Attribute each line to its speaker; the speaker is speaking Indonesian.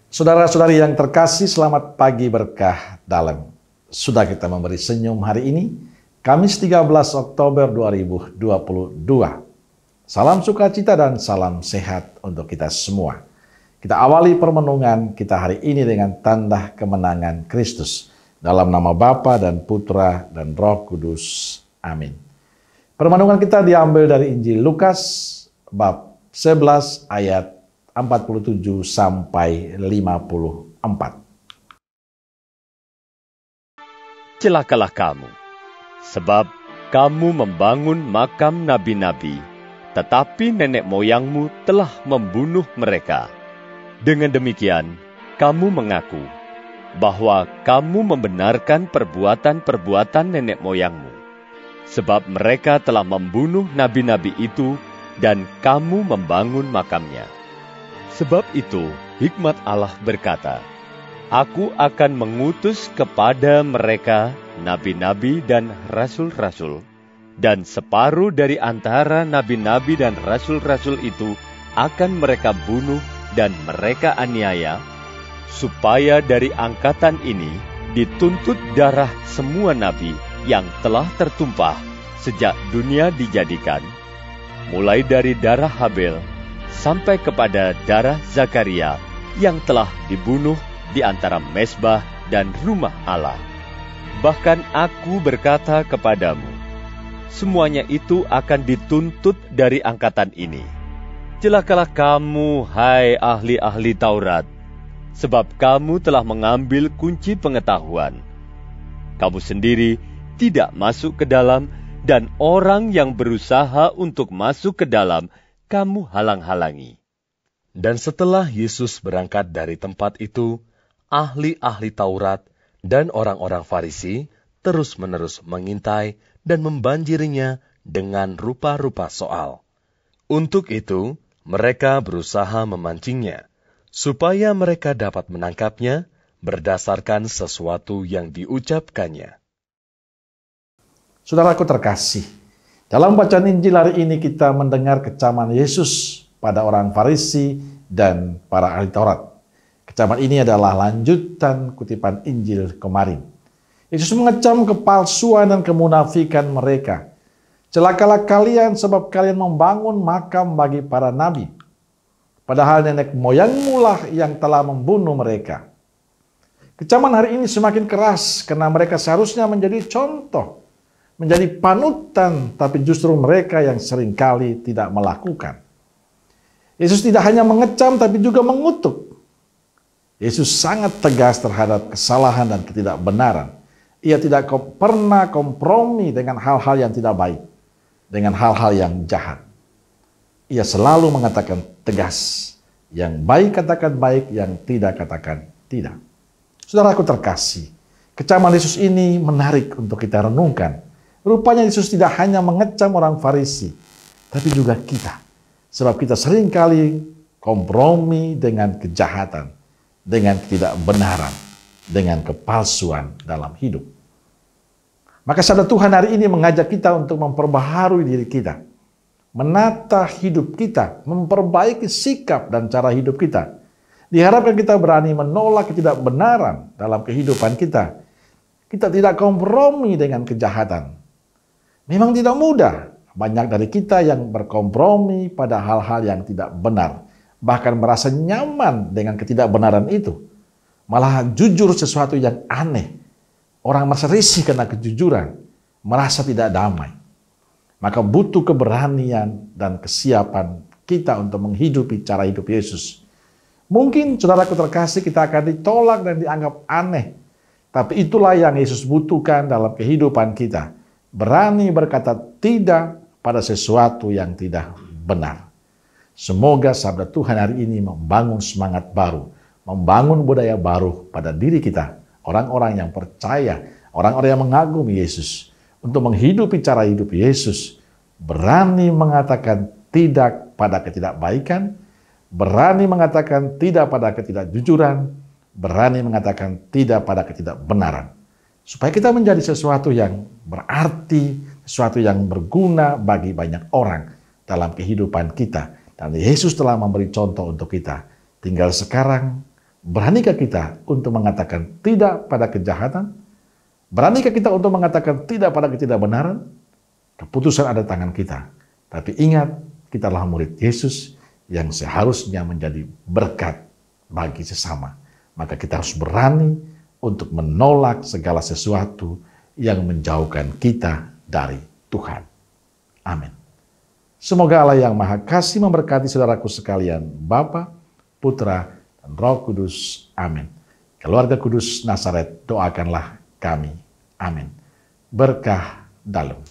Speaker 1: Saudara-saudari yang terkasih, selamat pagi berkah dalam. Sudah kita memberi senyum hari ini, Kamis 13 Oktober 2022. Salam sukacita dan salam sehat untuk kita semua. Kita awali permenungan kita hari ini dengan tanda kemenangan Kristus. Dalam nama Bapa dan Putra dan Roh Kudus. Amin. Permenungan kita diambil dari Injil Lukas bab 11 ayat 47 sampai 54.
Speaker 2: Celakalah kamu, sebab kamu membangun makam nabi-nabi, tetapi nenek moyangmu telah membunuh mereka. Dengan demikian, kamu mengaku bahwa kamu membenarkan perbuatan-perbuatan nenek moyangmu, sebab mereka telah membunuh nabi-nabi itu dan kamu membangun makamnya. Sebab itu, hikmat Allah berkata, Aku akan mengutus kepada mereka nabi-nabi dan rasul-rasul, dan separuh dari antara nabi-nabi dan rasul-rasul itu akan mereka bunuh dan mereka aniaya, supaya dari angkatan ini dituntut darah semua nabi yang telah tertumpah sejak dunia dijadikan, mulai dari darah Habel sampai kepada darah Zakaria yang telah dibunuh di antara mezbah dan rumah Allah. Bahkan aku berkata kepadamu, semuanya itu akan dituntut dari angkatan ini. Celakalah kamu, hai ahli-ahli Taurat, sebab kamu telah mengambil kunci pengetahuan. Kamu sendiri tidak masuk ke dalam, dan orang yang berusaha untuk masuk ke dalam, kamu halang-halangi.
Speaker 3: Dan setelah Yesus berangkat dari tempat itu, ahli-ahli Taurat dan orang-orang Farisi terus-menerus mengintai dan membanjirinya dengan rupa-rupa soal. Untuk itu, mereka berusaha memancingnya, supaya mereka dapat menangkapnya berdasarkan sesuatu yang diucapkannya.
Speaker 1: Saudaraku terkasih, dalam bacaan Injil hari ini kita mendengar kecaman Yesus pada orang Farisi dan para ahli Taurat. Kecaman ini adalah lanjutan kutipan Injil kemarin. Yesus mengecam kepalsuan dan kemunafikan mereka. Celakalah kalian sebab kalian membangun makam bagi para nabi, padahal nenek moyangmu lah yang telah membunuh mereka. Kecaman hari ini semakin keras karena mereka seharusnya menjadi contoh, menjadi panutan, tapi justru mereka yang seringkali tidak melakukan. Yesus tidak hanya mengecam, tapi juga mengutuk. Yesus sangat tegas terhadap kesalahan dan ketidakbenaran. Ia tidak pernah kompromi dengan hal-hal yang tidak baik, dengan hal-hal yang jahat. Ia selalu mengatakan tegas. Yang baik katakan baik, yang tidak katakan tidak. Saudaraku terkasih, kecaman Yesus ini menarik untuk kita renungkan. Rupanya Yesus tidak hanya mengecam orang Farisi, tapi juga kita. Sebab kita seringkali kompromi dengan kejahatan, dengan ketidakbenaran, dengan kepalsuan dalam hidup. Maka sabda Tuhan hari ini mengajak kita untuk memperbaharui diri kita, menata hidup kita, memperbaiki sikap dan cara hidup kita. Diharapkan kita berani menolak ketidakbenaran dalam kehidupan kita. Kita tidak kompromi dengan kejahatan. Memang tidak mudah. Banyak dari kita yang berkompromi pada hal-hal yang tidak benar. Bahkan merasa nyaman dengan ketidakbenaran itu. Malah jujur sesuatu yang aneh. Orang merasa risih karena kejujuran. Merasa tidak damai. Maka butuh keberanian dan kesiapan kita untuk menghidupi cara hidup Yesus. Mungkin saudaraku terkasih kita akan ditolak dan dianggap aneh. Tapi itulah yang Yesus butuhkan dalam kehidupan kita. Berani berkata tidak pada sesuatu yang tidak benar. Semoga sabda Tuhan hari ini membangun semangat baru, membangun budaya baru pada diri kita, orang-orang yang percaya, orang-orang yang mengagumi Yesus, untuk menghidupi cara hidup Yesus, berani mengatakan tidak pada ketidakbaikan, berani mengatakan tidak pada ketidakjujuran, berani mengatakan tidak pada ketidakbenaran. Supaya kita menjadi sesuatu yang berarti, sesuatu yang berguna bagi banyak orang dalam kehidupan kita. Dan Yesus telah memberi contoh untuk kita. Tinggal sekarang Beranikah kita untuk mengatakan tidak pada kejahatan? Beranikah kita untuk mengatakan tidak pada ketidakbenaran? Keputusan ada di tangan kita. Tapi ingat, kita adalah murid Yesus yang seharusnya menjadi berkat bagi sesama. Maka kita harus berani untuk menolak segala sesuatu yang menjauhkan kita dari Tuhan. Amin. Semoga Allah yang Maha Kasih memberkati saudaraku sekalian, Bapa, Putra, dan Roh Kudus. Amin. Keluarga Kudus Nazaret, doakanlah kami. Amin. Berkah dalam.